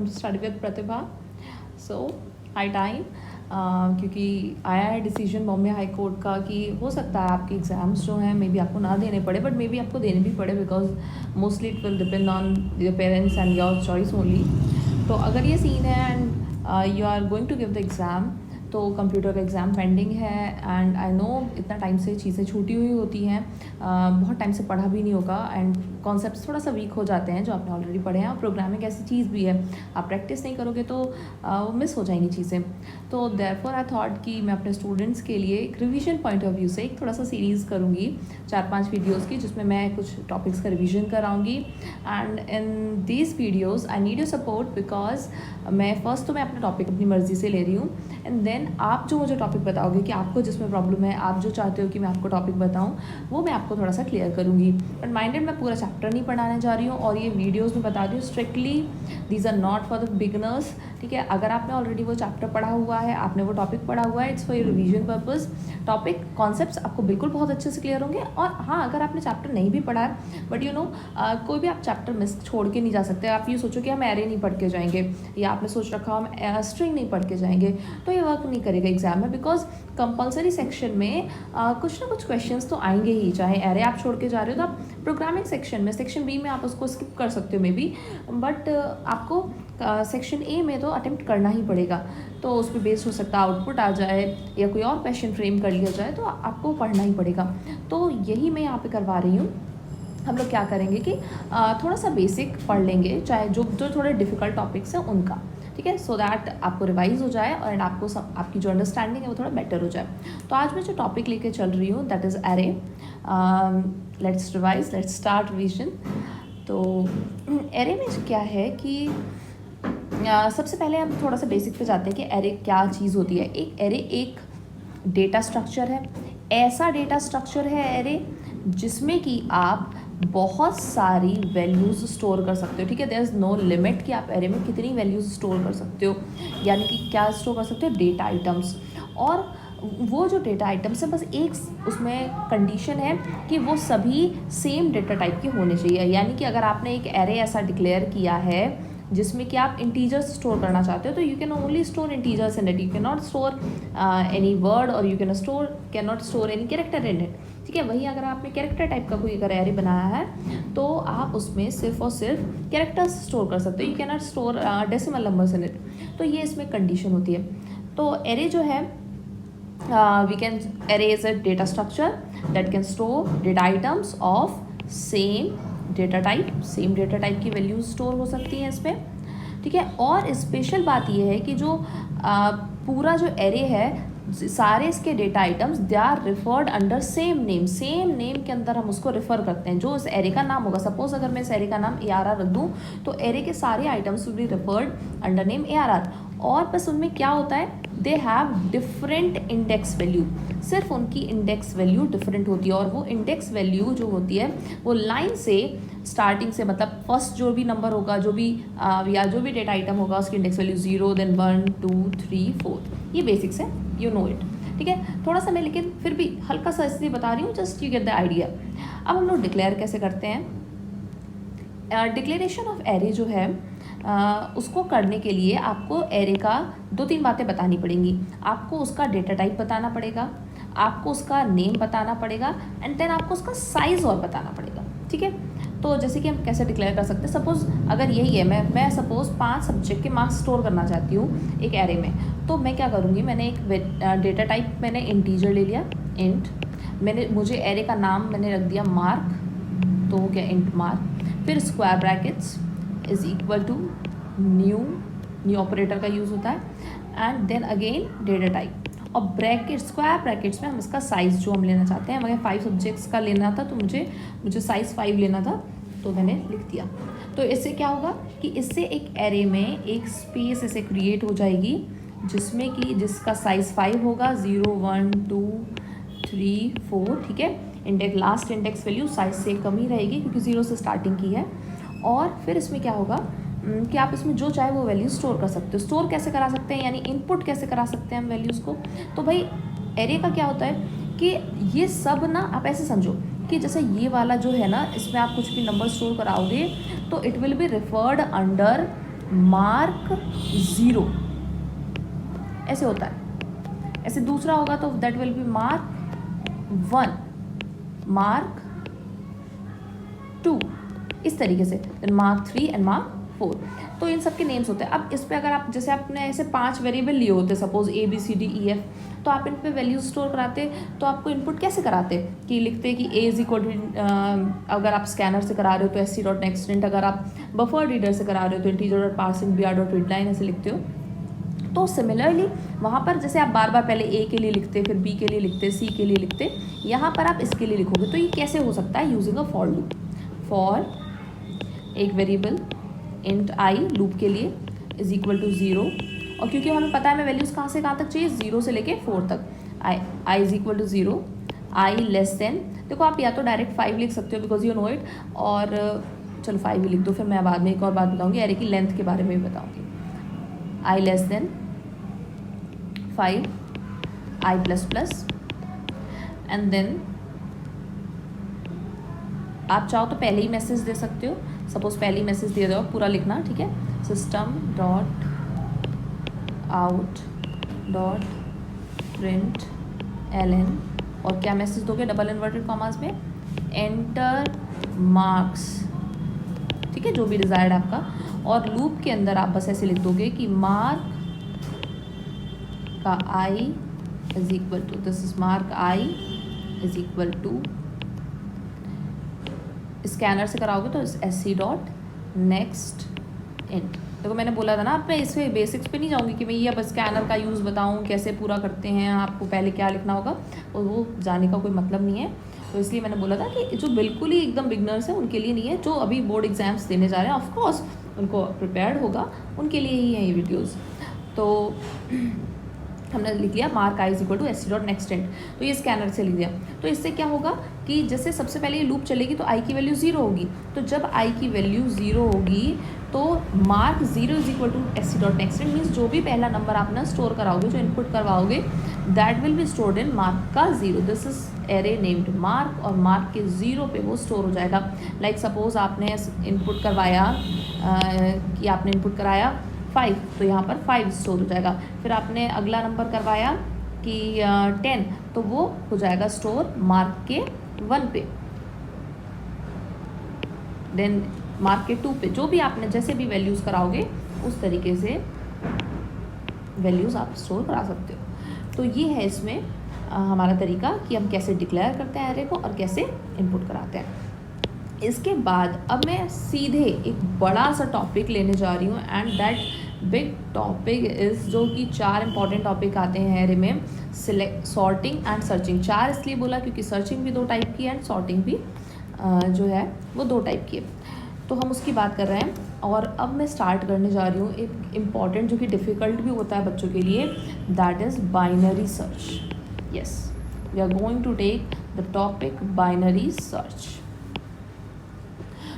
Welcome to study with Pratibha. So high time, क्योंकि आया है डिसीजन बॉम्बे हाई कोर्ट का कि हो सकता है आपके एग्ज़ाम्स जो हैं मे बी आपको ना देने पड़े, बट मे बी आपको देने भी पड़े, because mostly it will depend on your parents and your choice only. तो अगर ये सीन है and you are going to give the exam, तो कंप्यूटर का एग्ज़ाम पेंडिंग है एंड आई नो इतना टाइम से चीज़ें छूटी हुई होती हैं, बहुत टाइम से पढ़ा भी नहीं होगा एंड कॉन्सेप्ट्स थोड़ा सा वीक हो जाते हैं जो आपने ऑलरेडी पढ़े हैं। और प्रोग्रामिंग ऐसी चीज़ भी है, आप प्रैक्टिस नहीं करोगे तो वो मिस हो जाएंगी चीज़ें। तो देयरफॉर आई थॉट कि मैं अपने स्टूडेंट्स के लिए एक रिवीजन पॉइंट ऑफ व्यू से एक थोड़ा सा सीरीज़ करूँगी 4-5 वीडियोज़ की, जिसमें मैं कुछ टॉपिक्स का रिवीजन कराऊँगी। And in these videos I need your support, because मैं फर्स्ट तो मैं अपना टॉपिक अपनी मर्ज़ी से ले रही हूँ एंड देन आप जो मुझे टॉपिक बताओगे कि आपको जिसमें प्रॉब्लम है, आप जो चाहते हो कि मैं आपको टॉपिक बताऊं, वो मैं आपको थोड़ा सा क्लियर करूंगी। बट माइंडेड मैं पूरा चैप्टर नहीं पढ़ाने जा रही हूँ, और ये वीडियोस में बता रही हूँ strictly these are not for the beginners. ठीक है, अगर आपने ऑलरेडी वो चैप्टर पढ़ा हुआ है, आपने वो टॉपिक पढ़ा हुआ है, it's for your revision purpose. Topic concepts आपको बिल्कुल बहुत अच्छे से क्लियर होंगे। और हाँ, अगर आपने चैप्टर नहीं भी पढ़ा है, बट यू नो कोई भी आप चैप्टर मिस छोड़ के नहीं जा सकते। आप ये सोचो कि हम एरे नहीं पढ़ के जाएंगे, या आपने सोच रखा हम स्ट्रिंग नहीं पढ़ के जाएंगे, तो ये वर्क नहीं करेगा एग्जाम में। बिकॉज कंपलसरी सेक्शन में कुछ ना कुछ क्वेश्चंस तो आएंगे ही, चाहे एरे आप छोड़ के जा रहे हो तो आप प्रोग्रामिंग सेक्शन में, सेक्शन बी में आप उसको स्किप कर सकते हो मे बी, बट आपको सेक्शन ए में तो अटेम्प्ट करना ही पड़ेगा। तो उस पर बेस्ड हो सकता है आउटपुट आ जाए या कोई और क्वेश्चन फ्रेम कर लिया जाए, तो आपको पढ़ना ही पड़ेगा। तो यही मैं यहाँ पे करवा रही हूँ। हम लोग क्या करेंगे कि थोड़ा सा बेसिक पढ़ लेंगे, चाहे जो थोड़े डिफ़िकल्ट टॉपिक्स हैं उनका, ठीक है, सो दैट आपको रिवाइज हो जाए और आपको आपकी जो अंडरस्टैंडिंग है वो थोड़ा बेटर हो जाए। तो आज मैं जो टॉपिक लेके चल रही हूँ that is array. Let's revise, let's start revision. तो एरे में क्या है कि सबसे पहले हम थोड़ा सा बेसिक पे जाते हैं कि एरे क्या चीज़ होती है। एक एरे एक डेटा स्ट्रक्चर है, ऐसा डेटा स्ट्रक्चर है एरे जिसमें कि आप बहुत सारी वैल्यूज़ स्टोर कर सकते हो। ठीक है, देयर इज़ नो लिमिट कि आप एरे में कितनी वैल्यूज़ स्टोर कर सकते हो, यानी कि क्या स्टोर कर सकते हो, डेटा आइटम्स। और वो जो डेटा आइटम्स है, बस एक उसमें कंडीशन है कि वो सभी सेम डेटा टाइप के होने चाहिए। यानी कि अगर आपने एक एरे ऐसा डिक्लेयर किया है जिसमें कि आप इंटीजर्स स्टोर करना चाहते हो, तो you can only store integers in it, you can not store any word और you can not store any character in it. ठीक है, वहीं अगर आपने कैरेक्टर टाइप का कोई अगर एरे बनाया है तो आप उसमें सिर्फ और सिर्फ कैरेक्टर्स स्टोर कर सकते हो, you can not store decimal numbers in it. तो ये इसमें कंडीशन होती है। तो एरे जो है, array is a data structure that can store data items of same data type, same data type की वैल्यूज स्टोर हो सकती हैं इसमें। ठीक है, और स्पेशल बात यह है कि जो पूरा जो एरे है, सारे इसके data items they are referred under same name, same name के अंदर हम उसको रिफ़र करते हैं जो इस एरे का नाम होगा। सपोज अगर मैं इस एरे का नाम ARR रख दूँ, तो एरे के सारे items will be referred under name ARR। और बस उनमें क्या होता है, they have different index value, सिर्फ उनकी इंडेक्स वैल्यू डिफरेंट होती है। और वो इंडेक्स वैल्यू जो होती है वो लाइन से स्टार्टिंग से, मतलब फर्स्ट जो भी नंबर होगा, जो भी या जो भी डेटा आइटम होगा, उसकी इंडेक्स वैल्यू 0, देन 1, 2, 3, 4। ये बेसिक्स है, यू नो इट। ठीक है, थोड़ा सा मैं लेकिन फिर भी हल्का सा इसलिए बता रही हूँ, just you get the idea. अब हम लोग डिक्लेयर कैसे करते हैं। डिक्लेरेशन ऑफ एरे जो है, उसको करने के लिए आपको एरे का 2-3 बातें बतानी पड़ेंगी। आपको उसका डेटा टाइप बताना पड़ेगा, आपको उसका नेम बताना पड़ेगा, एंड देन आपको उसका साइज़ और बताना पड़ेगा। ठीक है, तो जैसे कि हम कैसे डिक्लेयर कर सकते हैं, सपोज़ अगर यही है, मैं सपोज़ 5 सब्जेक्ट के मार्क्स स्टोर करना चाहती हूँ एक एरे में, तो मैं क्या करूँगी, मैंने एक डेटा टाइप मैंने इंटीजर ले लिया, इंट। मुझे एरे का नाम मैंने रख दिया मार्क, तो हो गया इंट मार्क। फिर square brackets is equal to new operator का यूज़ होता है, and then again data type. और ब्रैकेट, स्क्वायर ब्रैकेट्स में हम इसका साइज़ जो हम लेना चाहते हैं, मगर 5 सब्जेक्ट्स का लेना था, तो मुझे साइज़ 5 लेना था, तो मैंने लिख दिया। तो इससे क्या होगा कि इससे एक एरे में एक स्पेस ऐसे क्रिएट हो जाएगी जिसमें कि जिसका साइज़ 5 होगा, 0, 1, 2, 3, 4। ठीक है, index, last index value size से कम ही रहेगी क्योंकि 0 से स्टार्टिंग की है। और फिर इसमें क्या होगा कि आप इसमें जो चाहे वो वैल्यू स्टोर कर सकते हो। स्टोर कैसे करा सकते हैं, यानी इनपुट कैसे करा सकते हैं हम वैल्यूज़ को। तो भाई एरे का क्या होता है कि ये सब ना, आप ऐसे समझो कि जैसे ये वाला जो है ना, इसमें आप कुछ भी नंबर स्टोर कराओगे तो it will B referred under mark 0 ऐसे होता है। ऐसे दूसरा होगा तो that will B mark 1, mark 2, इस तरीके से, देन मार्क 3 एंड मार्क 4। तो इन सब के नेम्स होते हैं। अब इस पे अगर आप जैसे आपने ऐसे 5 वेरिएबल लिए होते सपोज ABCDEF, तो आप इन पे वैल्यूज स्टोर कराते तो आपको इनपुट कैसे कराते कि लिखते कि A इज इक्वल टू, अगर आप स्कैनर से करा रहे हो तो sc.nextInt, अगर आप बफर रीडर से करा रहे हो तो integer.parseInt_br.readline ऐसे लिखते हो। तो सिमिलरली वहाँ पर जैसे आप बार बार पहले A के लिए लिखते, फिर B के लिए लिखते, C के लिए लिखते, यहाँ पर आप इसके लिए लिखोगे। तो ये कैसे हो सकता है? Using a for loop. For एक वेरिएबल इंट i लूप के लिए इज इक्वल टू 0, और क्योंकि हमें पता है हमें वैल्यूज़ कहाँ से कहाँ तक चाहिए, 0 से लेके 4 तक। i is equal to 0, i less than, देखो आप या तो डायरेक्ट 5 लिख सकते हो बिकॉज यू नो इट, और चलो 5 ही लिख दो, फिर मैं बाद में एक और बात बताऊँगी, एरे की लेंथ के बारे में भी बताऊँगी। i less than 5, i plus plus, and then आप चाहो तो पहले ही मैसेज दे सकते हो। सपोज पहले ही मैसेज दे दो, पूरा लिखना, ठीक है, system.out.println, और क्या मैसेज दोगे डबल इन्वर्टेड कॉमास में, एंटर मार्क्स, ठीक है, जो भी डिज़ायर्ड आपका। और लूप के अंदर आप बस ऐसे लिख दोगे कि मार्क का i is equal to, this is mark i is equal to, scanner से कराओगे तो sc.nextInt। देखो मैंने बोला था ना, आप मैं इसमें बेसिक्स पे नहीं जाऊँगी कि मैं ये अब स्कैनर का यूज़ बताऊँ कैसे पूरा करते हैं, आपको पहले क्या लिखना होगा, और वो जाने का कोई मतलब नहीं है। तो इसलिए मैंने बोला था कि जो बिल्कुल ही एकदम बिगनर्स हैं उनके लिए नहीं है, जो अभी बोर्ड एग्जाम्स देने जा रहे हैं ऑफकोर्स उनको प्रिपेयर्ड होगा, उनके लिए ही है ये वीडियोज़। तो हमने लिख लिया mark i is equal to sc.nextInt, तो ये स्कैनर से लिख दिया। तो इससे क्या होगा कि जैसे सबसे पहले ये लूप चलेगी तो i की वैल्यू 0 होगी, तो जब i की वैल्यू 0 होगी तो mark 0 is equal to sc.nextInt means जो भी पहला नंबर आप ना स्टोर कराओगे, जो इनपुट करवाओगे, that will be stored in mark का 0। This is array named mark, और मार्क के 0 पे वो स्टोर हो जाएगा। लाइक सपोज आपने इनपुट करवाया कि आपने इनपुट कराया 5, तो यहाँ पर 5 स्टोर हो जाएगा। फिर आपने अगला नंबर करवाया कि 10, तो वो हो जाएगा स्टोर मार्क के 1 पे, देन मार्क के 2 पे, जो भी आपने जैसे भी वैल्यूज़ कराओगे उस तरीके से वैल्यूज़ आप स्टोर करा सकते हो। तो ये है इसमें हमारा तरीका कि हम कैसे डिक्लेयर करते हैं एरे को और कैसे इनपुट कराते हैं। इसके बाद अब मैं सीधे एक बड़ा सा टॉपिक लेने जा रही हूँ, and that big topic is, जो कि 4 इंपॉर्टेंट टॉपिक आते हैं एरे में, सॉर्टिंग एंड सर्चिंग। 4 इसलिए बोला क्योंकि सर्चिंग भी 2 टाइप की है एंड सॉर्टिंग भी जो है वो 2 टाइप की है। तो हम उसकी बात कर रहे हैं, और अब मैं स्टार्ट करने जा रही हूँ एक इम्पॉर्टेंट जो कि डिफ़िकल्ट भी होता है बच्चों के लिए, that is binary search. Yes, we are going to take the topic binary search.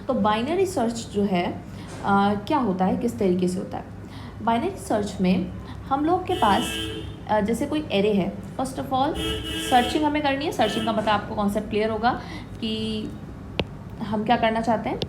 तो बाइनरी सर्च जो है क्या होता है, किस तरीके से होता है। बाइनरी सर्च में हम लोग के पास जैसे कोई एरे है, फर्स्ट ऑफ ऑल सर्चिंग हमें करनी है। सर्चिंग का मतलब आपको कॉन्सेप्ट क्लियर होगा कि हम क्या करना चाहते हैं।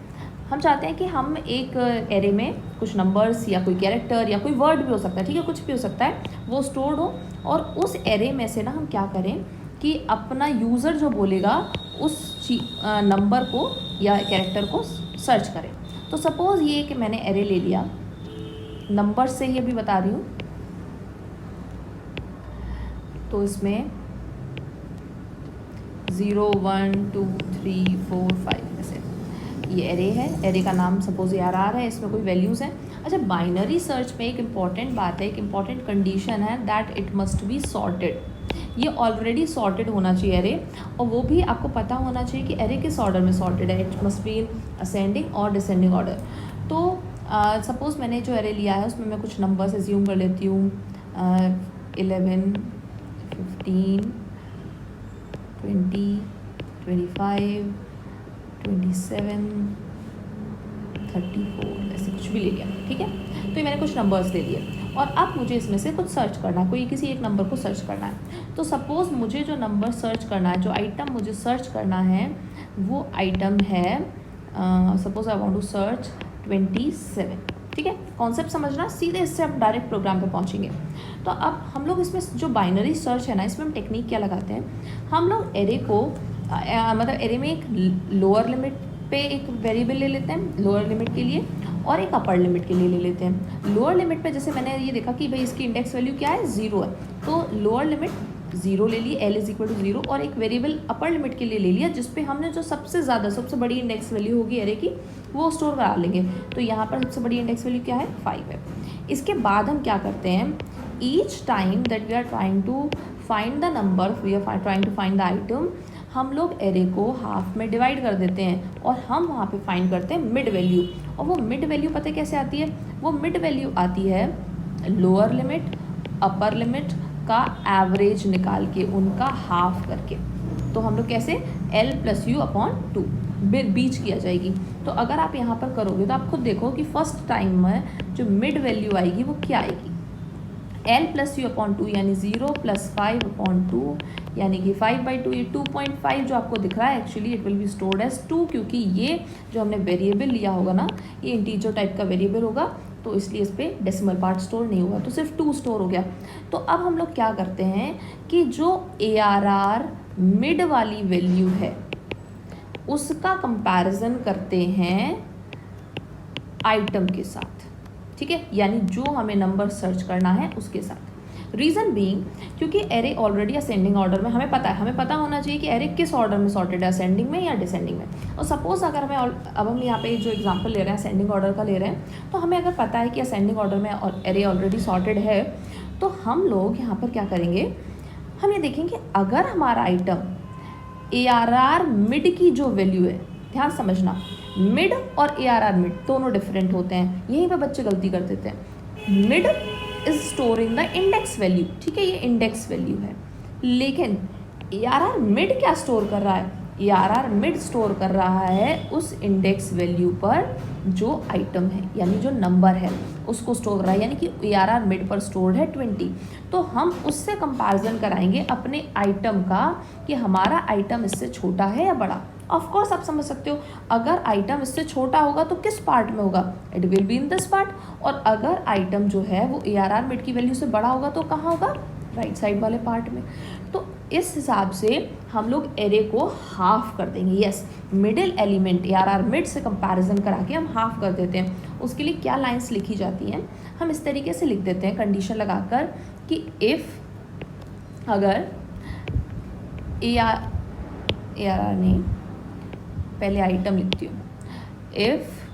हम चाहते हैं कि हम एक एरे में कुछ नंबर्स या कोई कैरेक्टर या कोई वर्ड भी हो सकता है, ठीक है, कुछ भी हो सकता है, वो स्टोर्ड हो, और उस एरे में से ना हम क्या करें कि अपना यूज़र जो बोलेगा उस नंबर को या कैरेक्टर को सर्च करें। तो सपोज़ ये कि मैंने एरे ले लिया, नंबर से ही अभी बता रही हूँ, तो इसमें 0 1 2 3 4 5 में से ये एरे है, एरे का नाम सपोज ये RR है, इसमें कोई वैल्यूज़ हैं। अच्छा, बाइनरी सर्च में एक इम्पॉर्टेंट बात है, एक इम्पॉर्टेंट कंडीशन है, that it must be sorted. ये ऑलरेडी सॉर्टेड होना चाहिए एरे, और वो भी आपको पता होना चाहिए कि एरे किस ऑर्डर में सॉर्टेड है। It must be in ascending और डिसेंडिंग ऑर्डर। तो सपोज़ मैंने जो एरे लिया है उसमें मैं कुछ नंबर्स एज्यूम कर लेती हूँ, 11 15 20 25 27 34 ऐसे कुछ भी ले लिया, ठीक है। तो ये मैंने कुछ नंबर्स ले लिए, और अब मुझे इसमें से कुछ सर्च करना है, कोई किसी एक नंबर को सर्च करना है। तो सपोज़ मुझे जो नंबर सर्च करना है, जो आइटम मुझे सर्च करना है, वो आइटम है suppose I want to search 27, ठीक है, कॉन्सेप्ट समझना, सीधे इससे हम डायरेक्ट प्रोग्राम पे पहुंचेंगे। तो अब हम लोग इसमें जो बाइनरी सर्च है ना, इसमें हम टेक्निक क्या लगाते हैं, हम लोग एरे को मतलब एरे में एक लोअर लिमिट पे एक वेरिएबल ले लेते हैं लोअर लिमिट के लिए, और एक अपर लिमिट के लिए ले लेते हैं। लोअर लिमिट पे जैसे मैंने ये देखा कि भाई इसकी इंडेक्स वैल्यू क्या है, 0 है, तो लोअर लिमिट 0 ले ली, L इज इक्वल टू 0, और एक वेरिएबल अपर लिमिट के लिए ले लिया जिसपे हमने जो सबसे बड़ी इंडेक्स वैल्यू होगी एरे की वो स्टोर करा लेंगे। तो यहाँ पर सबसे बड़ी इंडेक्स वैल्यू क्या है, 5 है। इसके बाद हम क्या करते हैं, each time that we are trying to find the number, we are trying to find the item, हम लोग एरे को हाफ में डिवाइड कर देते हैं और हम वहाँ पे फाइंड करते हैं मिड वैल्यू। और वो मिड वैल्यू पता है कैसे आती है, वो मिड वैल्यू आती है लोअर लिमिट अपर लिमिट का एवरेज निकाल के, उनका हाफ करके। तो हम लोग कैसे, L + U अपॉन 2 बीच किया जाएगी। तो अगर आप यहाँ पर करोगे तो आप खुद देखो कि फर्स्ट टाइम में जो मिड वैल्यू आएगी वो क्या आएगी, L + U अपॉन 2 यानी 0 + 5 अपॉन 2 यानी कि 5/2। ये 2.5 जो आपको दिख रहा है actually it will be stored as 2, क्योंकि ये जो हमने वेरिएबल लिया होगा ना, ये इंटीजर टाइप का वेरिएबल होगा, तो इसलिए इस पर डेसिमल पार्ट स्टोर नहीं होगा, तो सिर्फ 2 स्टोर हो गया। तो अब हम लोग क्या करते हैं कि जो ARR मिड वाली वैल्यू है उसका कंपैरिजन करते हैं आइटम के साथ, ठीक है, यानी जो हमें नंबर सर्च करना है उसके साथ। रीज़न बीइंग, क्योंकि एरे ऑलरेडी असेंडिंग ऑर्डर में, हमें पता होना चाहिए कि एरे किस ऑर्डर में सॉर्टेड है, असेंडिंग में या डिसेंडिंग में। और सपोज अगर हमें अब हम यहाँ पे जो एग्जांपल ले रहे हैं असेंडिंग ऑर्डर का ले रहे हैं, तो हमें अगर पता है कि असेंडिंग ऑर्डर में और एरे ऑलरेडी सॉर्टेड है, तो हम लोग यहाँ पर क्या करेंगे, हम ये देखेंगे अगर हमारा आइटम ARR मिड की जो वैल्यू है, ध्यान समझना, मिड और ARR मिड दोनों डिफरेंट होते हैं, यहीं पे बच्चे गलती कर देते हैं। Mid is storing the index value, ठीक है, ये इंडेक्स वैल्यू है, लेकिन ARR मिड क्या स्टोर कर रहा है, ARR मिड स्टोर कर रहा है उस इंडेक्स वैल्यू पर जो आइटम है, यानी जो नंबर है उसको स्टोर कर रहा है, यानी कि ARR मिड पर स्टोर्ड है 20। तो हम उससे कंपैरिजन कराएंगे अपने आइटम का कि हमारा आइटम इससे छोटा है या बड़ा। ऑफ कोर्स आप समझ सकते हो, अगर आइटम इससे छोटा होगा तो किस पार्ट में होगा, it will be in this part, और अगर आइटम जो है वो ARR मिड की वैल्यू से बड़ा होगा तो कहाँ होगा, राइट साइड वाले पार्ट में। तो इस हिसाब से हम लोग एरे को हाफ कर देंगे। Yes, middle element ARR mid से कंपैरिजन करा के हम हाफ कर देते हैं। उसके लिए क्या लाइंस लिखी जाती हैं, हम इस तरीके से लिख देते हैं कंडीशन लगाकर कि इफ़ अगर ARR नहीं, पहले आइटम लिखती हूँ, इफ़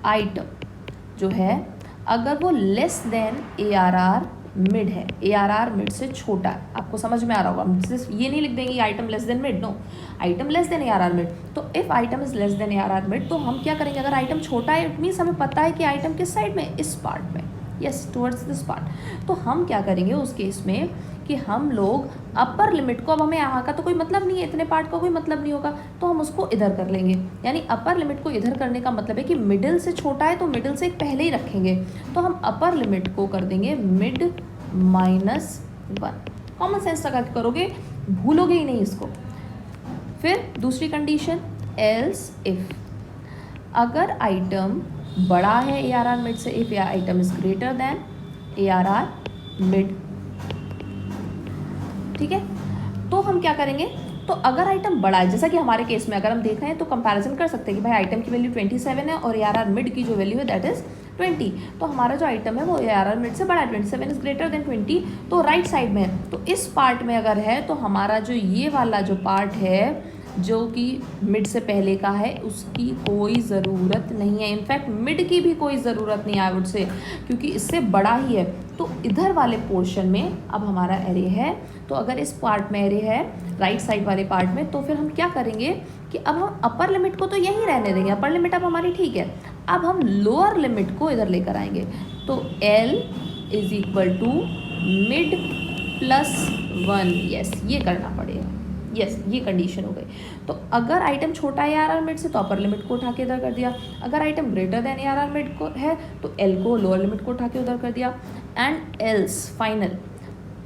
आइटम जो है अगर वो लेस देन ARR मिड है, ARR मिड से छोटा है, आपको समझ में आ रहा होगा, सिर्फ ये नहीं लिख देंगे item less than mid, no, item less than ARR mid. तो if item is less than ARR mid, तो हम क्या करेंगे, अगर आइटम छोटा है इट मीन्स हमें पता है कि आइटम किस साइड में, इस पार्ट में, यस, टुवर्ड्स दिस पार्ट। तो हम क्या करेंगे उस केस में कि हम लोग अपर लिमिट को, अब हमें यहाँ का तो कोई मतलब नहीं है, इतने पार्ट का कोई मतलब नहीं होगा, तो हम उसको इधर कर लेंगे। यानी अपर लिमिट को इधर करने का मतलब है कि मिडिल से छोटा है तो मिडिल से एक पहले ही रखेंगे, तो हम अपर लिमिट को कर देंगे मिड -1। कॉमन सेंस लगा के करोगे, भूलोगे ही नहीं इसको। फिर दूसरी कंडीशन, एल्स इफ, अगर आइटम बड़ा है ARR मिड से, if item is greater than ARR mid, ठीक है, तो हम क्या करेंगे, तो अगर आइटम बड़ा है, जैसा कि हमारे केस में अगर हम देख रहे हैं तो कंपैरिजन कर सकते हैं कि भाई आइटम की वैल्यू 27 है और ARR मिड की जो वैल्यू है दैट इज 20, तो हमारा जो आइटम है वो ARR मिड से बड़ा है, 27 इज ग्रेटर देन 20, तो राइट साइड में है। तो इस पार्ट में अगर है तो हमारा जो ये वाला जो पार्ट है जो कि मिड से पहले का है उसकी कोई ज़रूरत नहीं है, इनफैक्ट मिड की भी कोई ज़रूरत नहीं है आई वुड से, क्योंकि इससे बड़ा ही है। तो इधर वाले पोर्शन में अब हमारा एरे है, तो अगर इस पार्ट में एरे है राइट साइड वाले पार्ट में, तो फिर हम क्या करेंगे कि अब हम अपर लिमिट को तो यहीं रहने देंगे, अपर लिमिट अब हमारी ठीक है, अब हम लोअर लिमिट को इधर लेकर आएंगे। तो L is equal to mid +1, yes, ये करना पड़ेगा, यस, ये कंडीशन हो गई। तो अगर आइटम छोटा है ARR मिड से तो अपर लिमिट को उठा के इधर कर दिया, अगर item greater than ARR mid को है तो L को लोअर लिमिट को उठा के उधर कर दिया। एंड एल्स फाइनल,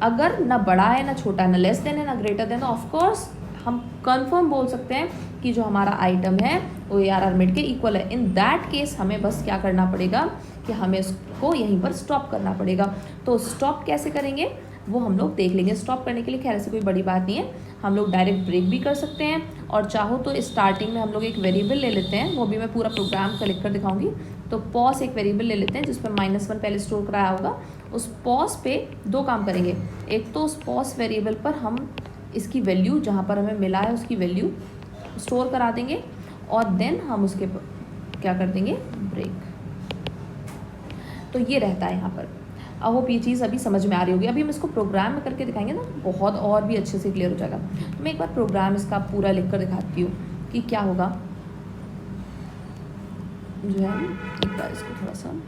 अगर ना बड़ा है ना छोटा, ना लेस देन है ना ग्रेटर देन, ऑफ कोर्स हम कंफर्म बोल सकते हैं कि जो हमारा आइटम है वो ARR मिड के इक्वल है। इन दैट केस हमें बस क्या करना पड़ेगा कि हमें इसको यहीं पर स्टॉप करना पड़ेगा। तो स्टॉप कैसे करेंगे वो हम लोग देख लेंगे। स्टॉप करने के लिए खैर ऐसी कोई बड़ी बात नहीं है, हम लोग डायरेक्ट ब्रेक भी कर सकते हैं, और चाहो तो स्टार्टिंग में हम लोग एक वेरिएबल ले लेते हैं, वो भी मैं पूरा प्रोग्राम का लिख कर दिखाऊंगी। तो पॉस एक वेरिएबल ले लेते हैं जिसमें -1 पहले स्टोर कराया होगा। उस पॉस पे 2 काम करेंगे, एक तो उस पॉस वेरिएबल पर हम इसकी वैल्यू जहाँ पर हमें मिला है उसकी वैल्यू स्टोर करा देंगे, और देन हम उसके क्या कर देंगे ब्रेक। तो ये रहता है यहाँ पर। आई होप ये चीज़ अभी समझ में आ रही होगी। अभी हम इसको प्रोग्राम में करके दिखाएंगे ना, बहुत और भी अच्छे से क्लियर हो जाएगा। तो मैं एक बार प्रोग्राम इसका पूरा लिख कर दिखाती हूँ कि क्या होगा। जो है एक बार इसको थोड़ा सा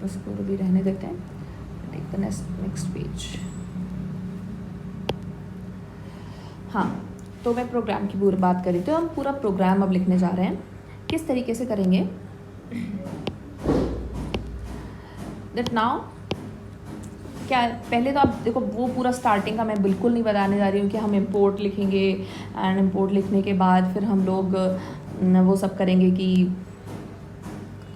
उसको भी रहने देते हैं। Take the next page. हाँ, तो मैं प्रोग्राम की पूरी बात करी, तो हम पूरा प्रोग्राम अब लिखने जा रहे हैं। किस तरीके से करेंगे दैट नाउ क्या है, पहले तो आप देखो वो पूरा स्टार्टिंग का मैं बिल्कुल नहीं बताने जा रही हूँ कि हम इंपोर्ट लिखेंगे, एंड इंपोर्ट लिखने के बाद फिर हम लोग वो सब करेंगे कि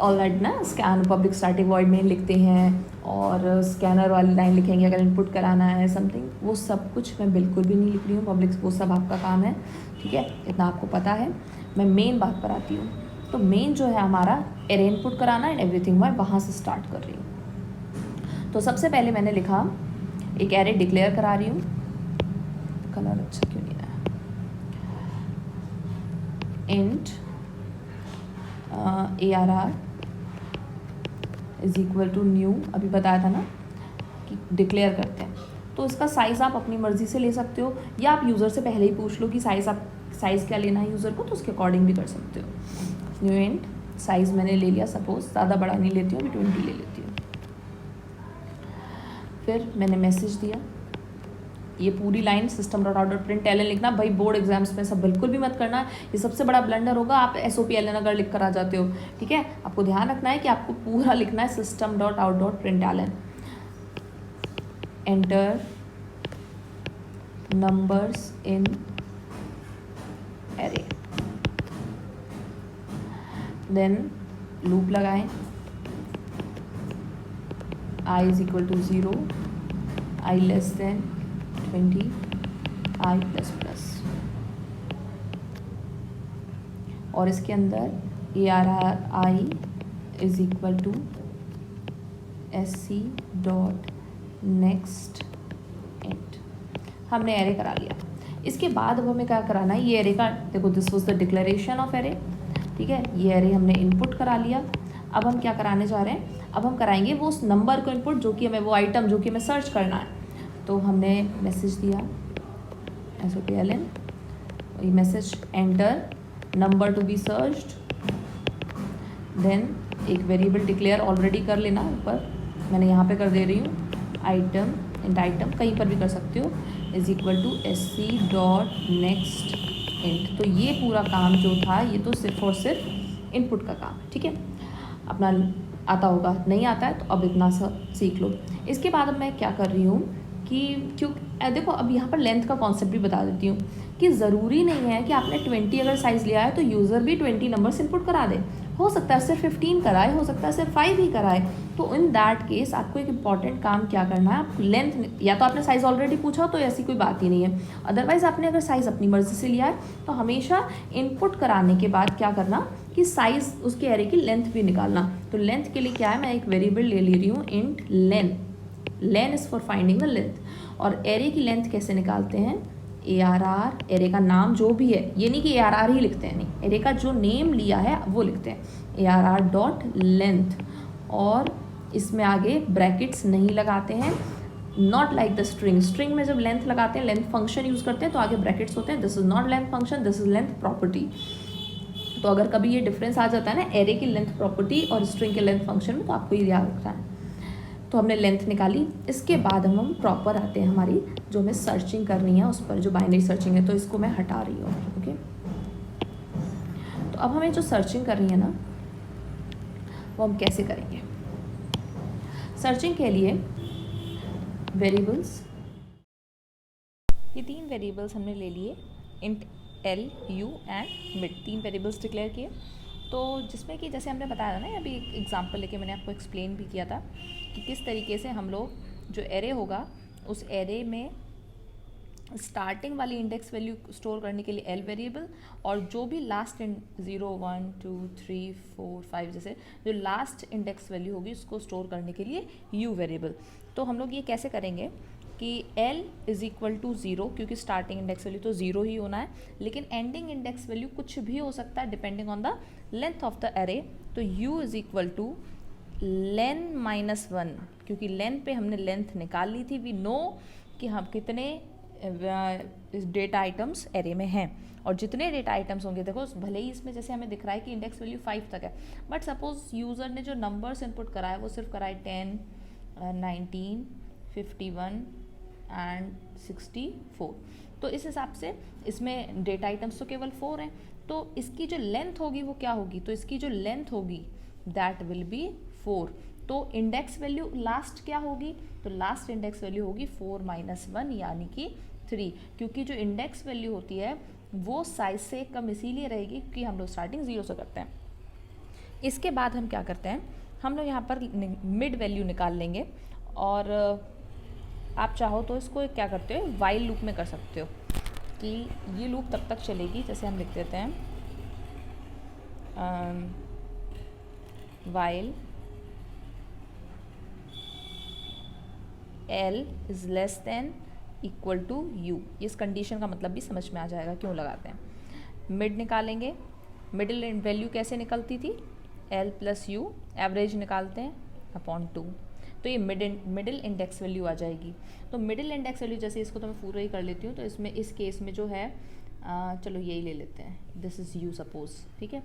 ऑल राइट ना, scan public static void main लिखते हैं और स्कैनर वाली लाइन लिखेंगे अगर इनपुट कराना है समथिंग। वो सब कुछ मैं बिल्कुल भी नहीं लिख रही हूँ पब्लिक, वो सब आपका काम है, ठीक है, इतना आपको पता है। मैं मेन बात पर आती हूँ। तो मेन जो है हमारा एरे इनपुट कराना एंड एवरीथिंग, मैं वहाँ से स्टार्ट कर रही हूँ। तो सबसे पहले मैंने लिखा एक एरे डिक्लेयर करा रही हूँ। कलर अच्छा क्यों नहीं आया। Int ARR is equal to new, अभी बताया था ना कि डिक्लेयर करते हैं। तो इसका साइज़ आप अपनी मर्ज़ी से ले सकते हो, या आप यूज़र से पहले ही पूछ लो कि साइज़ क्या लेना है यूज़र को, तो उसके अकॉर्डिंग भी कर सकते हो। न्यू इंट साइज़ मैंने ले लिया, सपोज ज़्यादा बड़ा नहीं लेती हूँ, अभी 20 ले लेती हूँ। फिर मैंने मैसेज दिया, ये पूरी लाइन system.out.println लिखना। भाई बोर्ड एग्जाम्स में सब बिल्कुल भी मत करना, ये सबसे बड़ा ब्लंडर होगा, आप SOPLN अगर लिख कर आ जाते हो, ठीक है। आपको ध्यान रखना है कि आपको पूरा लिखना है system.out.println। Enter numbers in array, then loop लगाएं, i is equal to 0, i less than 20, i plus plus, और इसके अंदर ARR i is equal to SC dot next int. हमने एरे करा लिया। इसके बाद अब हमें क्या कराना है, ये एरे का देखो, this was the declaration of array, ठीक है। ये एरे हमने इनपुट करा लिया। अब हम क्या कराने जा रहे हैं, अब हम कराएंगे वो उस नंबर को इनपुट जो कि हमें, वो आइटम जो कि हमें सर्च करना है। तो हमने मैसेज दिया SOPLN, ये message enter number to be searched, then एक वेरिएबल डिक्लेयर ऑलरेडी कर लेना, ऊपर मैंने यहाँ पे कर दे रही हूँ आइटम, इंट आइटम कहीं पर भी कर सकते हो, is equal to SC dot next int. तो ये पूरा काम जो था ये तो सिर्फ और सिर्फ इनपुट का काम है, ठीक है। अपना आता होगा, नहीं आता है तो अब इतना सा सीख लो। इसके बाद अब मैं क्या कर रही हूँ कि क्यों देखो, अब यहाँ पर लेंथ का कॉन्सेप्ट भी बता देती हूँ कि ज़रूरी नहीं है कि आपने 20 अगर साइज़ लिया है तो यूज़र भी 20 नंबर्स इनपुट करा दे। हो सकता है सिर्फ 15 कराए, हो सकता है सिर्फ 5 ही कराए। तो इन दैट केस आपको एक इम्पॉर्टेंट काम क्या करना है, आप लेंथ, या तो आपने साइज़ ऑलरेडी पूछा तो ऐसी कोई बात ही नहीं है, अदरवाइज़ आपने अगर साइज़ अपनी मर्ज़ी से लिया है तो हमेशा इनपुट कराने के बाद क्या करना कि साइज़ उसके एरे की लेंथ भी निकालना। तो लेंथ के लिए क्या है, मैं एक वेरिएबल ले रही हूँ int lane, lane is for finding the length. और एरे की लेंथ कैसे निकालते हैं, ARR, एरे का नाम जो भी है, ये नहीं कि ARR ही लिखते हैं, नहीं, एरे का जो नेम लिया है वो लिखते हैं, ARR डॉट लेंथ, और इसमें आगे ब्रैकेट्स नहीं लगाते हैं, not like the string. String में जब लेंथ लगाते हैं, लेंथ फंक्शन यूज़ करते हैं तो आगे ब्रैकेट्स होते हैं, this is not length function, this is length property. तो अगर कभी ये डिफरेंस आ जाता है ना एरे की लेंथ प्रॉपर्टी और स्ट्रिंग के लेंथ फंक्शन में, तो आपको ये याद रखना है। तो हमने लेंथ निकाली। इसके बाद हम प्रॉपर आते हैं हमारी जो हमें सर्चिंग करनी है उस पर, जो बाइनरी सर्चिंग है, तो इसको मैं हटा रही हूँ। ओके, तो अब हमें जो सर्चिंग करनी है ना वो हम कैसे करेंगे। सर्चिंग के लिए वेरिएबल्स, ये 3 वेरिएबल्स हमने ले लिए, int L, you and mid, 3 variables declare किए। तो जिसमें कि जैसे हमने बताया था ना, अभी एक एग्जांपल लेके मैंने आपको एक्सप्लेन भी किया था कि किस तरीके से हम लोग जो एरे होगा उस एरे में स्टार्टिंग वाली इंडेक्स वैल्यू स्टोर करने के लिए एल वेरिएबल, और जो भी लास्ट 0 1 2 3 4 5 जैसे जो लास्ट इंडेक्स वैल्यू होगी उसको स्टोर करने के लिए यू वेरिएबल। तो हम लोग ये कैसे करेंगे कि l इज़ इक्वल टू 0, क्योंकि स्टार्टिंग इंडेक्स वैल्यू तो 0 ही होना है, लेकिन एंडिंग इंडेक्स वैल्यू कुछ भी हो सकता है depending on the length of the array. तो u is equal two lane minus 1, क्योंकि लेंथ पे हमने लेंथ निकाल ली थी। वी नो कि हम कितने डेटा आइटम्स एरे में हैं, और जितने डेटा आइटम्स होंगे, देखो भले ही इसमें जैसे हमें दिख रहा है कि इंडेक्स वैल्यू 5 तक है, बट सपोज यूज़र ने जो नंबर्स इनपुट करा है वो सिर्फ करा है 10 19 51 एंड 64। तो इस हिसाब से इसमें डेटा आइटम्स तो केवल 4 हैं, तो इसकी जो लेंथ होगी वो क्या होगी, तो इसकी जो लेंथ होगी दैट विल बी 4। तो इंडेक्स वैल्यू लास्ट क्या होगी, तो लास्ट इंडेक्स वैल्यू होगी 4 माइनस 1 यानी कि 3, क्योंकि जो इंडेक्स वैल्यू होती है वो साइज से कम इसीलिए रहेगी क्योंकि हम लोग स्टार्टिंग 0 से करते हैं। इसके बाद हम क्या करते हैं, हम लोग यहाँ पर मिड वैल्यू निकाल लेंगे, और आप चाहो तो इसको क्या करते हो, वाइल लूप में कर सकते हो कि ये लूप तब तक चलेगी, जैसे हम लिख देते हैं while L is less than equal to U. इस कंडीशन का मतलब भी समझ में आ जाएगा क्यों लगाते हैं। मिड निकालेंगे, मिडिल वैल्यू कैसे निकलती थी, एल प्लस यू, एवरेज निकालते हैं अपॉन 2, तो ये मिडिल इंडेक्स वैल्यू आ जाएगी। तो मिडिल इंडेक्स वैल्यू जैसे इसको तो मैं पूरा ही कर लेती हूँ, तो इसमें इस केस में जो है चलो यही ले लेते हैं, दिस इज़ यू सपोज, ठीक है।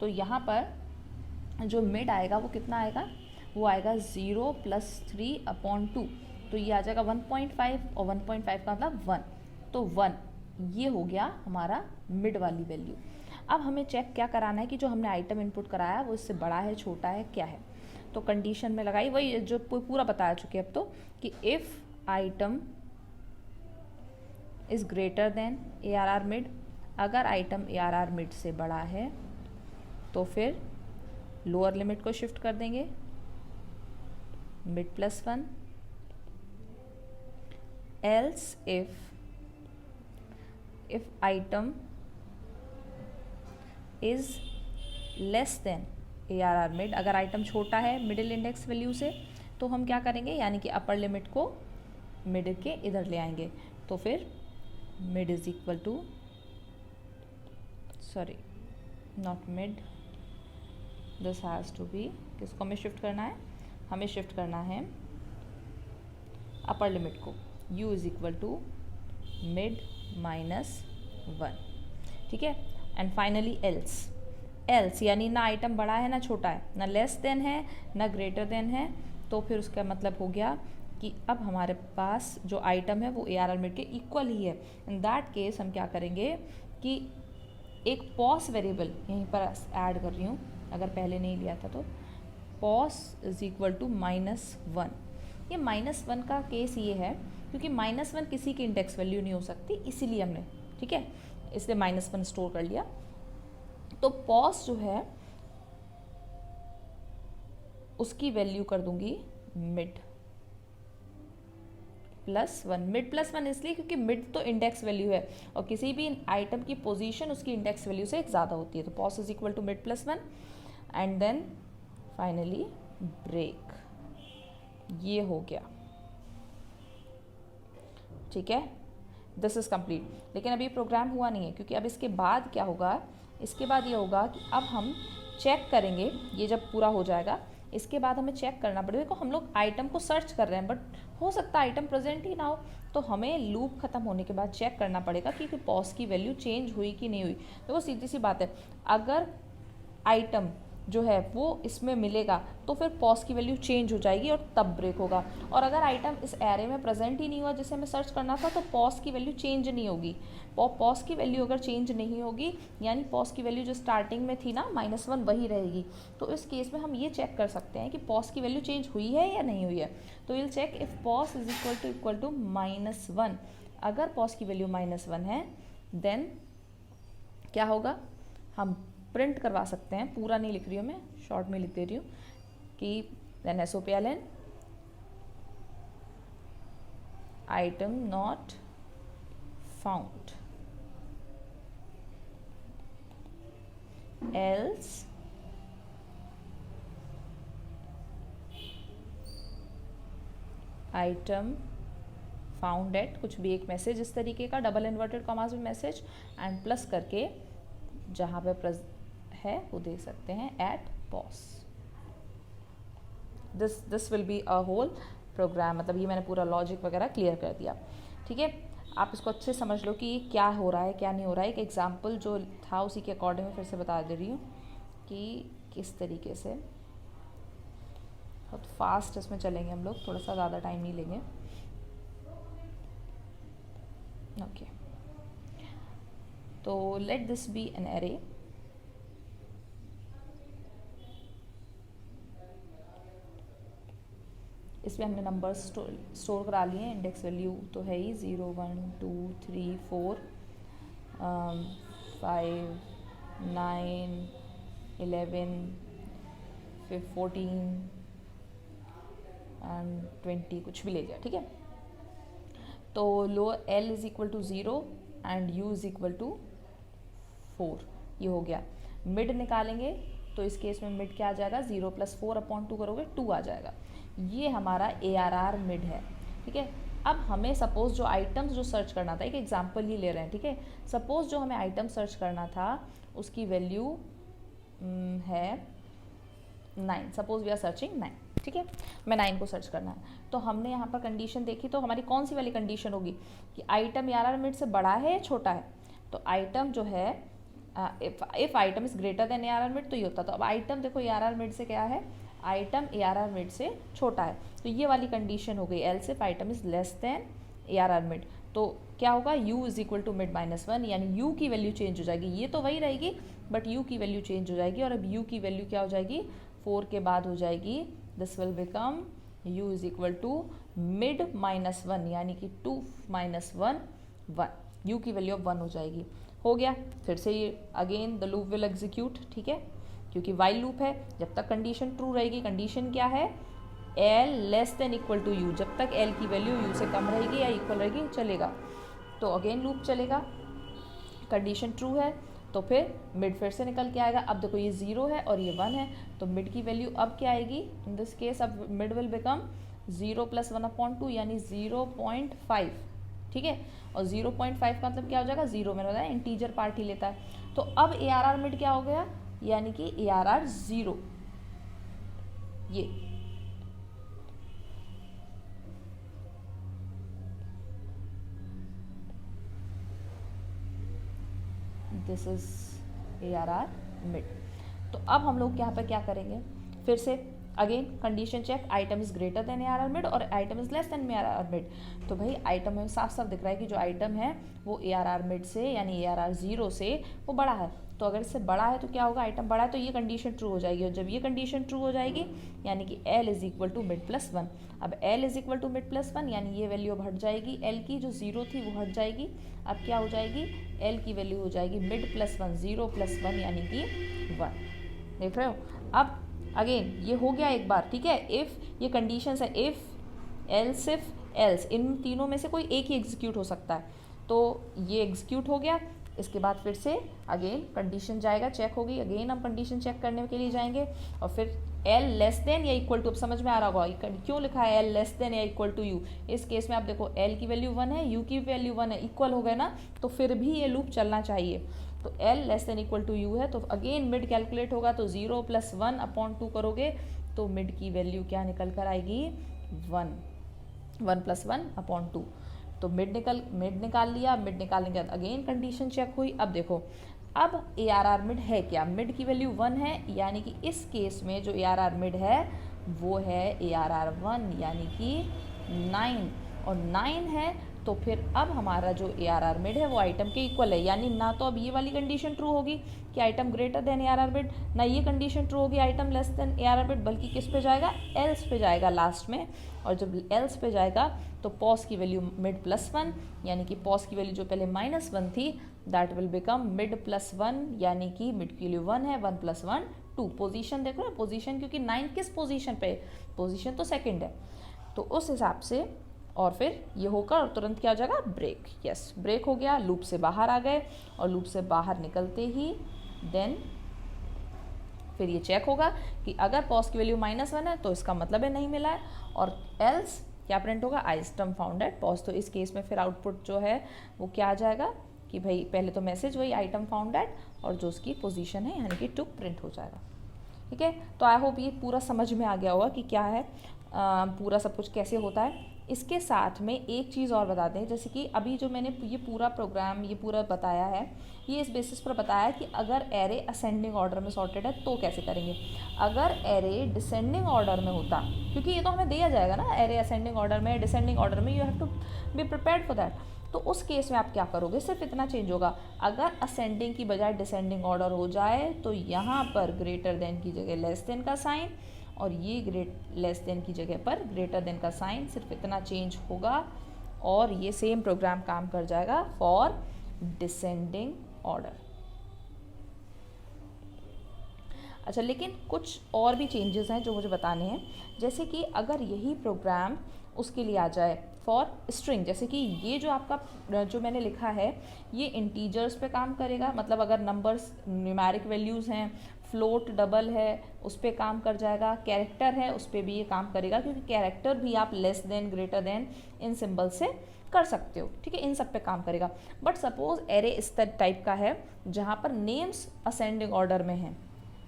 तो यहाँ पर जो मिड आएगा वो कितना आएगा, वो आएगा 0 प्लस 3 अपॉन 2, तो ये आ जाएगा 1.5, और 1.5 का मतलब 1, तो 1 ये हो गया हमारा मिड वाली वैल्यू। अब हमें चेक क्या कराना है कि जो हमने आइटम इनपुट कराया वो इससे बड़ा है, छोटा है, क्या है। तो कंडीशन में लगाई वही जो पूरा बताया चुके अब तो, कि if item is greater than ARR mid, अगर आइटम ARR मिड से बड़ा है तो फिर लोअर लिमिट को शिफ्ट कर देंगे mid plus 1, else if item is less than ARR mid, अगर आइटम छोटा है मिडिल इंडेक्स वैल्यू से तो हम क्या करेंगे, यानी कि अपर लिमिट को मिड के इधर ले आएंगे, तो फिर mid is equal to, sorry not mid, this has to be, किसको हमें शिफ्ट करना है, हमें शिफ्ट करना है अपर लिमिट को, u is equal to mid minus 1, ठीक है। एंड फाइनली एल्स यानी ना आइटम बड़ा है ना छोटा है, ना लेस देन है ना ग्रेटर देन है, तो फिर उसका मतलब हो गया कि अब हमारे पास जो आइटम है वो ARR मिड के इक्वल ही है। इन दैट केस हम क्या करेंगे कि एक पॉस वेरिएबल यहीं पर ऐड कर रही हूँ, अगर पहले नहीं लिया था तो पॉस इज इक्वल टू -1। ये -1 का केस ये है क्योंकि -1 किसी की इंडेक्स वैल्यू नहीं हो सकती, इसीलिए हमने, ठीक है, इसलिए -1 स्टोर कर लिया। तो पॉस जो है उसकी वैल्यू कर दूंगी मिड प्लस 1। मिड प्लस 1 इसलिए क्योंकि मिड तो इंडेक्स वैल्यू है और किसी भी आइटम की पोजीशन उसकी इंडेक्स वैल्यू से ज़्यादा होती है, तो pos is equal to mid plus 1 and then finally break, ये हो गया, ठीक है, दिस इज कंप्लीट। लेकिन अभी प्रोग्राम हुआ नहीं है क्योंकि अब इसके बाद क्या होगा, इसके बाद ये होगा कि अब हम चेक करेंगे, ये जब पूरा हो जाएगा इसके बाद हमें चेक करना पड़ेगा। देखो हम लोग आइटम को सर्च कर रहे हैं बट हो सकता है आइटम प्रेजेंट ही ना हो, तो हमें लूप खत्म होने के बाद चेक करना पड़ेगा कि पॉस की वैल्यू चेंज हुई कि नहीं हुई। देखो सीधी सी बात है, अगर आइटम जो है वो इसमें मिलेगा तो फिर पॉज की वैल्यू चेंज हो जाएगी और तब ब्रेक होगा। और अगर आइटम इस एरे में प्रेजेंट ही नहीं हुआ जिसे हमें सर्च करना था तो पॉज की वैल्यू चेंज नहीं होगी। पॉज की वैल्यू अगर चेंज नहीं होगी यानी पॉज की वैल्यू जो स्टार्टिंग में थी ना -1 वही रहेगी। तो इस केस में हम ये चेक कर सकते हैं कि पॉज की वैल्यू चेंज हुई है या नहीं हुई है। तो will check if pos is equal to -1। अगर पॉज की वैल्यू -1 है देन क्या होगा, हम प्रिंट करवा सकते हैं। पूरा नहीं लिख रही हूँ मैं, शॉर्ट में लिख दे रही हूँ कि then SOPLN item not found else item found at कुछ भी एक मैसेज इस तरीके का, डबल इन्वर्टेड कॉमास में मैसेज एंड प्लस करके जहाँ पे है वो दे सकते हैं at pos. This will be a whole program, मतलब ये मैंने पूरा लॉजिक वगैरह क्लियर कर दिया। ठीक है, आप इसको अच्छे समझ लो कि क्या हो रहा है क्या नहीं हो रहा है। एक एग्जाम्पल जो था उसी के अकॉर्डिंग में फिर से बता दे रही हूँ कि किस तरीके से। बहुत फास्ट इसमें चलेंगे हम लोग, थोड़ा सा ज़्यादा टाइम नहीं लेंगे। ओके, तो let this be an array. इसमें हमने नंबर्स स्टोर करा लिए हैं। इंडेक्स वैल्यू तो है ही 0 1 2 3 4 5 9 11 फिर 14 एंड 20 कुछ भी ले लिया। ठीक है, तो lower L is equal to 0 and U is equal to 4, ये हो गया। मिड निकालेंगे तो इस केस में मिड क्या आ जाएगा, 0 + 4/2 करोगे 2 आ जाएगा। ये हमारा ARR मिड है। ठीक है, अब हमें सपोज जो आइटम्स जो सर्च करना था, एक एग्जांपल ही ले रहे हैं। ठीक है, सपोज जो हमें आइटम सर्च करना था उसकी वैल्यू है 9। Suppose we are searching 9। ठीक है, मैं 9 को सर्च करना है। तो हमने यहाँ पर कंडीशन देखी, तो हमारी कौन सी वाली कंडीशन होगी कि आइटम ARR मिड से बड़ा है या छोटा है। तो आइटम जो है if item is greater than ARR mid तो ये होता। तो अब आइटम देखो ARR मिड से क्या है, आइटम ARR मिड से छोटा है, तो ये वाली कंडीशन हो गई। Else if item is less than ARR mid तो क्या होगा, U is equal to mid -1, यानी U की वैल्यू चेंज हो जाएगी। ये तो वही रहेगी बट U की वैल्यू चेंज हो जाएगी। और अब U की वैल्यू क्या हो जाएगी, 4 के बाद हो जाएगी, this will become U is equal to mid -1 यानी कि 2 - 1 1। U की वैल्यू अब 1 हो जाएगी। हो गया, फिर से ये again the loop will execute. ठीक है, क्योंकि वाइल लूप है, जब तक कंडीशन ट्रू रहेगी। कंडीशन क्या है, L less than equal to U, जब तक L की वैल्यू U से कम रहेगी या इक्वल रहेगी चलेगा। तो अगेन लूप चलेगा, कंडीशन ट्रू है तो फिर मिड फिर से निकल के आएगा। अब देखो ये 0 है और ये 1 है, तो मिड की वैल्यू अब क्या आएगी, इन दिस केस अब मिड विल बिकम 0 + 1/2 यानी 0.5। ठीक है, और 0.5 का मतलब क्या हो जाएगा, 0 मैंने बताया इंटीजर पार्ट ही लेता है। तो अब ARR मिड क्या हो गया, यानी कि ARR 0। ये दिस इज ARR मिड। तो अब हम लोग यहाँ पे क्या करेंगे, फिर से again condition check, item is greater than ARR mid और item is less than ARR mid. तो भाई आइटम में साफ साफ दिख रहा है कि जो आइटम है वो ARR मिड से यानी ARR 0 से वो बड़ा है। तो अगर इससे बड़ा है तो क्या होगा, आइटम बड़ा है तो ये कंडीशन ट्रू हो जाएगी। और जब ये कंडीशन ट्रू हो जाएगी यानी कि L is equal to mid +1। अब L is equal to mid +1 यानी ये वैल्यू अब हट जाएगी, L की जो 0 थी वो हट जाएगी। अब क्या हो जाएगी, L की वैल्यू हो जाएगी मिड +1, 0 + 1 यानी कि 1। देख रहे हो, अब अगेन ये हो गया एक बार। ठीक है, इफ़ ये कंडीशंस है, इफ़ एल्स इफ एल्स, इन तीनों में से कोई एक ही एग्जीक्यूट हो सकता है। तो ये एग्जीक्यूट हो गया, इसके बाद फिर से अगेन कंडीशन जाएगा, चेक होगी। अगेन हम कंडीशन चेक करने के लिए जाएंगे और फिर L लेस देन या इक्वल टू, अब समझ में आ रहा होगा क्यों लिखा है L लेस देन या इक्वल टू U। इस केस में आप देखो L की वैल्यू 1 है, U की वैल्यू 1 है, इक्वल हो गए ना, तो फिर भी ये लूप चलना चाहिए। तो L less than equal to U है, तो अगेन मिड कैलकुलेट होगा, तो 0 + 1/2 करोगे तो मिड की वैल्यू क्या निकल कर आएगी, 1 + 1/2। तो मिड निकाल लिया। मिड निकालने के बाद अगेन कंडीशन चेक हुई। अब देखो अब ए आर आर मिड है क्या, मिड की वैल्यू 1 है, यानी कि इस केस में जो ए आर आर मिड है वो है ए आर आर 1 यानी कि 9, और 9 है तो फिर अब हमारा जो ए आर आर मिड है वो आइटम के इक्वल है, यानी ना तो अब ये वाली कंडीशन ट्रू होगी कि item greater than A R R mid, ना ये कंडीशन ट्रू होगी item less than A R R mid, बल्कि किस पे जाएगा, एल्स पे जाएगा लास्ट में। और जब एल्स पे जाएगा तो पॉज की वैल्यू मिड +1, यानी कि पॉज की वैल्यू जो पहले -1 थी दैट विल बिकम मिड +1, यानी कि मिड की वैल्यू 1 है, 1 + 1 2। पोजीशन देखो ना, पोजीशन क्योंकि 9 किस पोजीशन पे, पोजीशन तो सेकंड है, तो उस हिसाब से। और फिर ये होकर और तुरंत क्या हो जाएगा, ब्रेक। यस, ब्रेक हो गया, लूप से बाहर आ गए, और लूप से बाहर निकलते ही देन फिर ये चेक होगा कि अगर पॉज की वैल्यू -1 है तो इसका मतलब है नहीं मिला है, और एल्स क्या प्रिंट होगा, आइटम फाउंड एट पॉज। तो इस केस में फिर आउटपुट जो है वो क्या आ जाएगा कि भाई पहले तो मैसेज वही आइटम फाउंड एट, और जो उसकी पोजीशन है यानी कि टू प्रिंट हो जाएगा। ठीक है, तो आई होप ये पूरा समझ में आ गया होगा कि क्या है पूरा सब कुछ कैसे होता है। इसके साथ में एक चीज़ और बता दें, जैसे कि अभी जो मैंने ये पूरा प्रोग्राम ये पूरा बताया है, ये इस बेसिस पर बताया कि अगर एरे असेंडिंग ऑर्डर में सॉर्टेड है तो कैसे करेंगे। अगर एरे डिसेंडिंग ऑर्डर में होता, क्योंकि ये तो हमें दिया जाएगा ना एरे असेंडिंग ऑर्डर में, डिसेंडिंग ऑर्डर में, you have to be prepared for that. तो उस केस में आप क्या करोगे, सिर्फ इतना चेंज होगा, अगर असेंडिंग की बजाय डिसेंडिंग ऑर्डर हो जाए तो यहाँ पर ग्रेटर देन की जगह लेस देन का साइन, और ये लेस देन की जगह पर ग्रेटर देन का साइन, सिर्फ इतना चेंज होगा और ये सेम प्रोग्राम काम कर जाएगा फॉर डिसेंडिंग ऑर्डर। अच्छा, लेकिन कुछ और भी चेंजेस हैं जो मुझे बताने हैं, जैसे कि अगर यही प्रोग्राम उसके लिए आ जाए फॉर स्ट्रिंग, जैसे कि ये जो आपका जो मैंने लिखा है ये इंटीजर्स पे काम करेगा, मतलब अगर नंबर्स न्यूमेरिक वैल्यूज़ हैं, फ्लोट डबल है उस पर काम कर जाएगा, कैरेक्टर है उस पर भी ये काम करेगा, क्योंकि कैरेक्टर भी आप less than greater then in symbol से कर सकते हो। ठीक है, इन सब पे काम करेगा। बट सपोज एरे इस टाइप का है जहाँ पर नेम्स असेंडिंग ऑर्डर में हैं,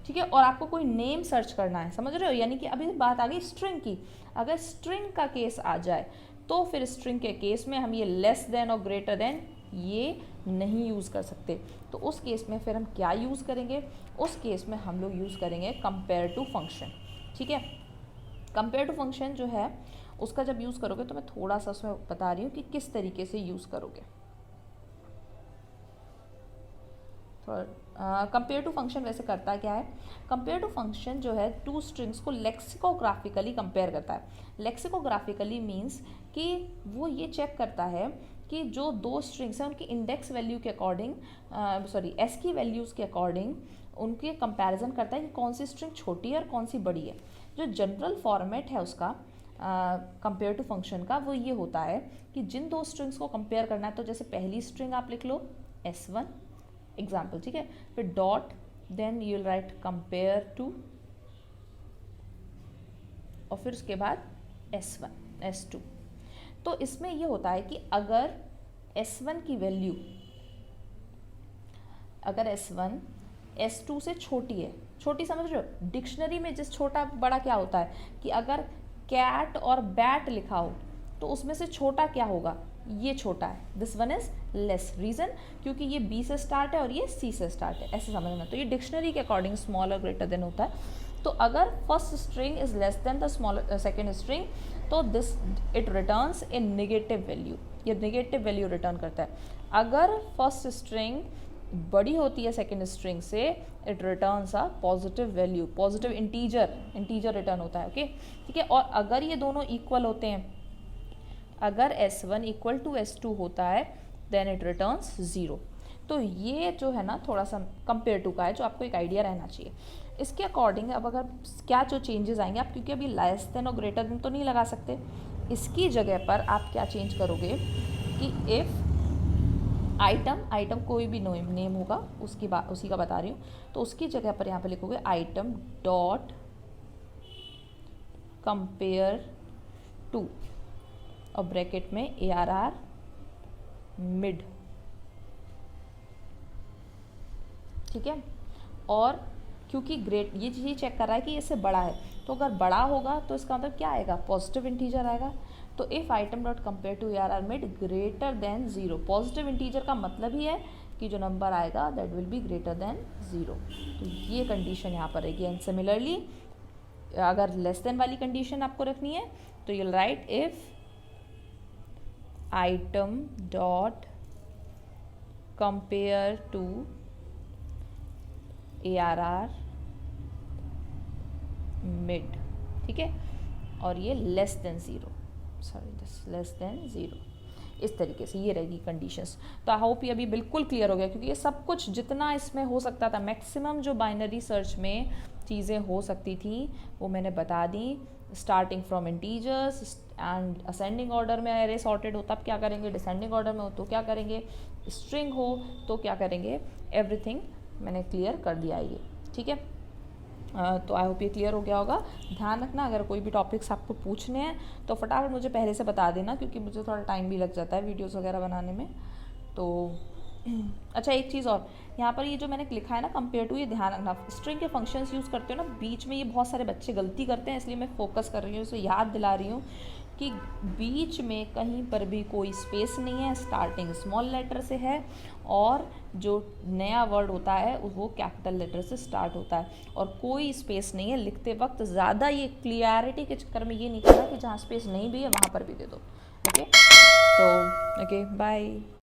ठीक है, और आपको कोई नेम सर्च करना है, समझ रहे हो, यानी कि अभी बात आ गई स्ट्रिंग की। अगर स्ट्रिंग का केस आ जाए तो फिर स्ट्रिंग के केस में हम ये लेस देन और ग्रेटर देन ये नहीं यूज़ कर सकते। तो उस केस में फिर हम क्या यूज़ करेंगे, उस केस में हम लोग यूज़ करेंगे कंपेयर टू फंक्शन। ठीक है, कंपेयर टू फंक्शन जो है उसका जब यूज़ करोगे तो मैं थोड़ा सा उसमें बता रही हूँ कि किस तरीके से यूज़ करोगे। कंपेयर टू फंक्शन वैसे करता क्या है, कंपेयर टू फंक्शन जो है टू स्ट्रिंग्स को लेक्सिकोग्राफिकली कंपेयर करता है। लेक्सिकोग्राफिकली मीन्स कि वो ये चेक करता है कि जो दो स्ट्रिंग्स हैं उनकी इंडेक्स वैल्यू के अकॉर्डिंग, एस की वैल्यूज़ के अकॉर्डिंग उनके कंपैरिजन करता है कि कौन सी स्ट्रिंग छोटी है और कौन सी बड़ी है। जो जनरल फॉर्मेट है उसका कंपेयर टू फंक्शन का वो ये होता है कि जिन दो स्ट्रिंग्स को कंपेयर करना है, तो जैसे पहली स्ट्रिंग आप लिख लो S1 एग्जाम्पल, ठीक है, फिर dot, then you will write compare to, और फिर उसके बाद S1 S2। तो इसमें ये होता है कि अगर S1 की वैल्यू, अगर S1 S2 से छोटी है, छोटी समझ रहे हो, डिक्शनरी में जिस छोटा बड़ा क्या होता है कि अगर कैट और बैट लिखा हो तो उसमें से छोटा क्या होगा, ये छोटा है, this one is less. Reason क्योंकि ये B से स्टार्ट है और ये C से स्टार्ट है, ऐसे समझना। तो ये डिक्शनरी के अकॉर्डिंग स्मॉल और ग्रेटर देन होता है। तो अगर first string is less than the small second string तो this it returns a negative value, ये नेगेटिव वैल्यू रिटर्न करता है। अगर फर्स्ट स्ट्रिंग बड़ी होती है सेकेंड स्ट्रिंग से, it returns a positive value, positive integer return होता है। ओके, ठीक है, और अगर ये दोनों इक्वल होते हैं, अगर S1 इक्वल टू S2 होता है देन इट रिटर्न्स 0। तो ये जो है ना थोड़ा सा कंपेयर टू का है, जो आपको एक आइडिया रहना चाहिए। इसके अकॉर्डिंग अब अगर क्या जो चेंजेस आएंगे आप, क्योंकि अभी लेस देन और ग्रेटर देन तो नहीं लगा सकते, इसकी जगह पर आप क्या चेंज करोगे कि इफ़ आइटम कोई भी नेम होगा उसी का बता रही हूँ, तो उसकी जगह पर यहाँ पे लिखोगे आइटम डॉट कंपेयर टू और ब्रैकेट में ARR मिड। ठीक है, और क्योंकि ये चीज़ चेक कर रहा है कि इससे बड़ा है, तो अगर बड़ा होगा तो इसका मतलब क्या आएगा, पॉजिटिव इंटीजर आएगा। तो if item dot compare to ARR mid greater than 0, positive integer का मतलब ही है कि जो नंबर आएगा that will be greater than 0। तो ये कंडीशन यहाँ पर रहेगी। एंड सिमिलरली अगर लेस देन वाली कंडीशन आपको रखनी है तो you'll write if item dot compare to ARR mid, ठीक है, और ये less than 0, sorry this less than 0, इस तरीके से ये रहेगी कंडीशंस। तो आई होप ये अभी बिल्कुल क्लियर हो गया, क्योंकि ये सब कुछ जितना इसमें हो सकता था, मैक्सिमम जो बाइनरी सर्च में चीज़ें हो सकती थी वो मैंने बता दी। Starting from integers and ascending order में एरे सॉर्टेड हो तब क्या करेंगे, डिसेंडिंग ऑर्डर में हो तो क्या करेंगे, स्ट्रिंग हो तो क्या करेंगे, एवरीथिंग मैंने क्लियर कर दिया ये, ठीक है। तो आई होप ये क्लियर हो गया होगा। ध्यान रखना अगर कोई भी टॉपिक्स आपको पूछने हैं तो फटाफट मुझे पहले से बता देना, क्योंकि मुझे थोड़ा टाइम भी लग जाता है वीडियोस वगैरह बनाने में। तो अच्छा एक चीज़ और, यहाँ पर ये जो मैंने लिखा है ना कंपेयर टू, ये ध्यान रखना स्ट्रिंग के फंक्शंस यूज़ करते हो ना, बीच में ये बहुत सारे बच्चे गलती करते हैं, इसलिए मैं फोकस कर रही हूँ, इसे याद दिला रही हूँ कि बीच में कहीं पर भी कोई स्पेस नहीं है, स्टार्टिंग स्मॉल लेटर से है और जो नया वर्ड होता है वो कैपिटल लेटर से स्टार्ट होता है, और कोई स्पेस नहीं है लिखते वक्त। ज़्यादा ये क्लियरिटी के चक्कर में ये नहीं करना कि जहाँ स्पेस नहीं भी है वहाँ पर भी दे दो। ओके, तो ओके बाय।